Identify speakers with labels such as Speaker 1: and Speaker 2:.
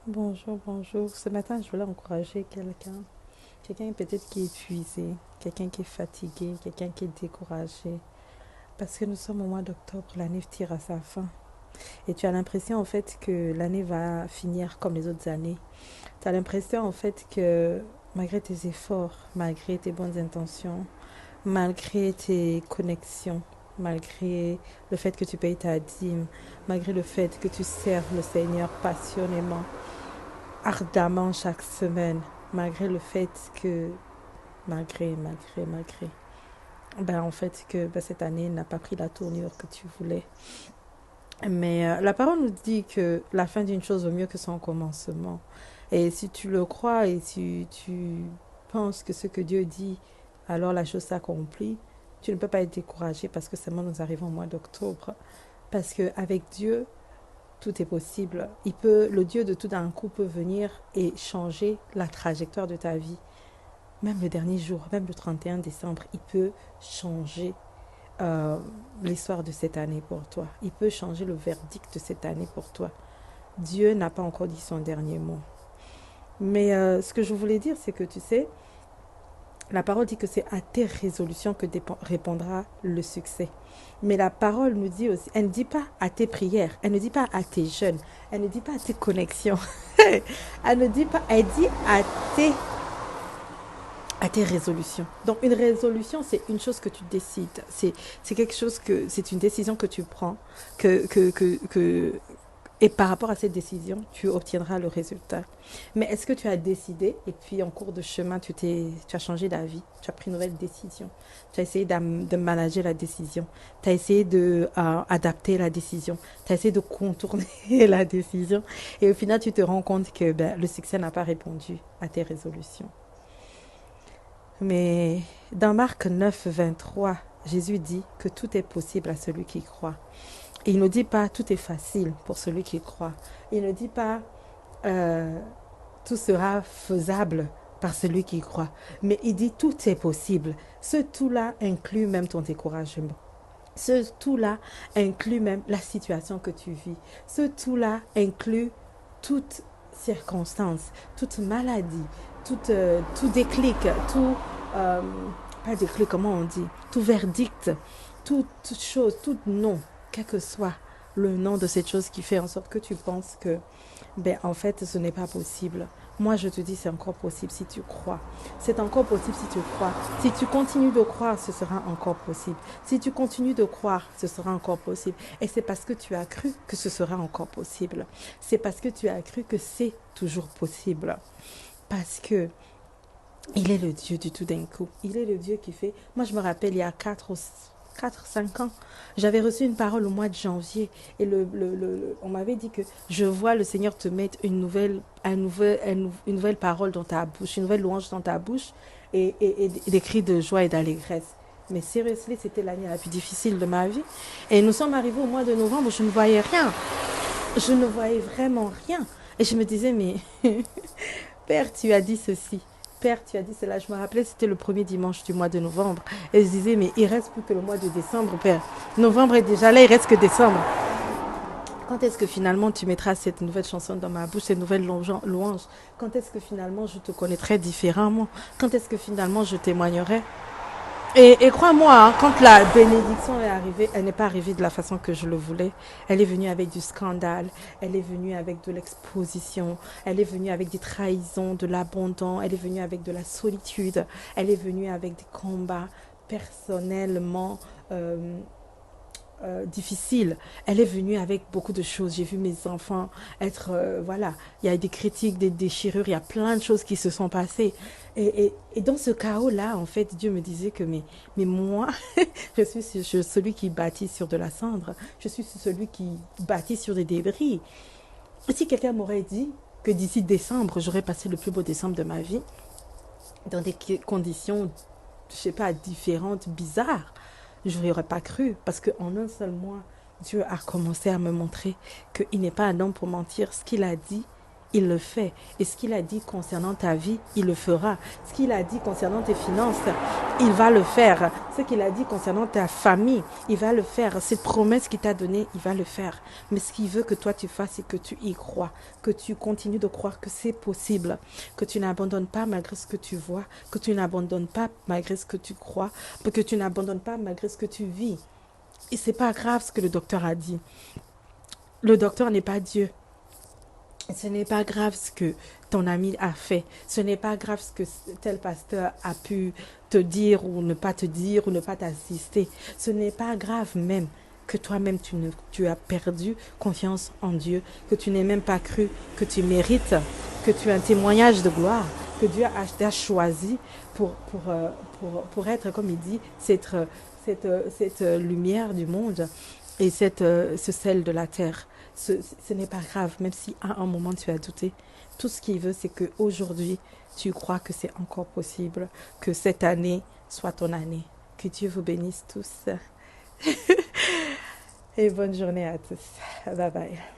Speaker 1: Bonjour, bonjour. Ce matin, je voulais encourager quelqu'un. Quelqu'un peut-être qui est épuisé, quelqu'un qui est fatigué, quelqu'un qui est découragé. Parce que nous sommes au mois d'octobre, l'année tire à sa fin. Et tu as l'impression en fait que l'année va finir comme les autres années. Tu as l'impression en fait que malgré tes efforts, malgré tes bonnes intentions, malgré tes connexions, malgré le fait que tu payes ta dîme, malgré le fait que tu serves le Seigneur passionnément, ardemment chaque semaine, malgré le fait que, malgré, ben en fait que ben, cette année n'a pas pris la tournure que tu voulais. Mais la parole nous dit que la fin d'une chose vaut mieux que son commencement. Et si tu le crois et si tu penses que ce que Dieu dit, alors la chose s'accomplit, tu ne peux pas être découragé parce que seulement nous arrivons au mois d'octobre. Parce qu'avec Dieu, tout est possible. Le Dieu de tout d'un coup peut venir et changer la trajectoire de ta vie. Même le dernier jour, même le 31 décembre, il peut changer euh, l'histoire de cette année pour toi. Il peut changer le verdict de cette année pour toi. Dieu n'a pas encore dit son dernier mot. Mais ce que je voulais dire, c'est que tu sais, la parole dit que c'est à tes résolutions que répondra le succès. Mais la parole nous dit aussi, elle ne dit pas à tes prières, elle ne dit pas à tes jeûnes, elle ne dit pas à tes connexions. Elle ne dit pas, elle dit tes, à tes résolutions. Donc une résolution, c'est une chose que tu décides. C'est quelque chose que, c'est une décision que tu prends, que, et par rapport à cette décision, tu obtiendras le résultat. Mais est-ce que tu as décidé et puis en cours de chemin, tu as changé d'avis, tu as pris une nouvelle décision, tu as essayé de manager la décision, tu as essayé de adapter la décision, tu as essayé de contourner la décision et au final, tu te rends compte que ben, le succès n'a pas répondu à tes résolutions. Mais dans Marc 9, 23, Jésus dit que tout est possible à celui qui croit. Et il ne dit pas tout est facile pour celui qui croit. Il ne dit pas euh, tout sera faisable par celui qui croit. Mais il dit tout est possible. Ce tout-là inclut même ton découragement. Ce tout-là inclut même la situation que tu vis. Ce tout-là inclut toute circonstance, toute maladie, tout déclic, tout... euh, pas déclic, comment on dit? Tout verdict, toute chose, tout nom, quel que soit le nom de cette chose qui fait en sorte que tu penses que ben, en fait, ce n'est pas possible. Moi, je te dis, c'est encore possible si tu crois. C'est encore possible si tu crois. Si tu continues de croire, ce sera encore possible. Si tu continues de croire, ce sera encore possible. Et c'est parce que tu as cru que ce sera encore possible. C'est parce que tu as cru que c'est toujours possible. Parce que il est le Dieu du tout d'un coup. Il est le Dieu qui fait... Moi, je me rappelle, il y a 5 ans, j'avais reçu une parole au mois de janvier et on m'avait dit que je vois le Seigneur te mettre une nouvelle parole dans ta bouche, une nouvelle louange dans ta bouche et des cris de joie et d'allégresse. Mais sérieusement, c'était l'année la plus difficile de ma vie. Et nous sommes arrivés au mois de novembre, je ne voyais rien. Je ne voyais vraiment rien. Et je me disais, mais Père, tu as dit ceci. Père, tu as dit cela. Je me rappelais, c'était le premier dimanche du mois de novembre. Et je disais, mais il reste plus que le mois de décembre, Père. Novembre est déjà là, il reste que décembre. Quand est-ce que finalement tu mettras cette nouvelle chanson dans ma bouche, cette nouvelle louange? Quand est-ce que finalement je te connaîtrai différemment? Quand est-ce que finalement je témoignerai? Et crois-moi, hein, quand la bénédiction est arrivée, elle n'est pas arrivée de la façon que je le voulais. Elle est venue avec du scandale, elle est venue avec de l'exposition, elle est venue avec des trahisons, de l'abandon, elle est venue avec de la solitude, elle est venue avec des combats personnellement difficile. Elle est venue avec beaucoup de choses. J'ai vu mes enfants être... voilà, il y a des critiques, des déchirures, il y a plein de choses qui se sont passées. Et dans ce chaos-là, en fait, Dieu me disait que, mais moi, je suis celui qui bâtit sur de la cendre. Je suis celui qui bâtit sur des débris. Et si quelqu'un m'aurait dit que d'ici décembre, j'aurais passé le plus beau décembre de ma vie, dans des conditions, je sais pas, différentes, bizarres, je n'y aurais pas cru. Parce qu'en un seul mois, Dieu a commencé à me montrer qu'il n'est pas un homme pour mentir. Ce qu'il a dit, il le fait. Et ce qu'il a dit concernant ta vie, il le fera. Ce qu'il a dit concernant tes finances, il va le faire. Ce qu'il a dit concernant ta famille, il va le faire. Cette promesse qu'il t'a donnée, il va le faire. Mais ce qu'il veut que toi tu fasses, c'est que tu y crois, que tu continues de croire que c'est possible, que tu n'abandonnes pas malgré ce que tu vois, que tu n'abandonnes pas malgré ce que tu crois, que tu n'abandonnes pas malgré ce que tu vis. Et c'est pas grave ce que le docteur a dit. Le docteur n'est pas Dieu. Ce n'est pas grave ce que ton ami a fait. Ce n'est pas grave ce que tel pasteur a pu te dire ou ne pas te dire ou ne pas t'assister. Ce n'est pas grave même que toi-même tu as perdu confiance en Dieu, que tu n'aies même pas cru que tu mérites, que tu as un témoignage de gloire, que Dieu t'a choisi pour être, comme il dit, cette lumière du monde et ce sel de la terre. Ce n'est pas grave, même si à un moment tu as douté. Tout ce qu'il veut, c'est qu'aujourd'hui, tu crois que c'est encore possible, que cette année soit ton année. Que Dieu vous bénisse tous. Et bonne journée à tous. Bye bye.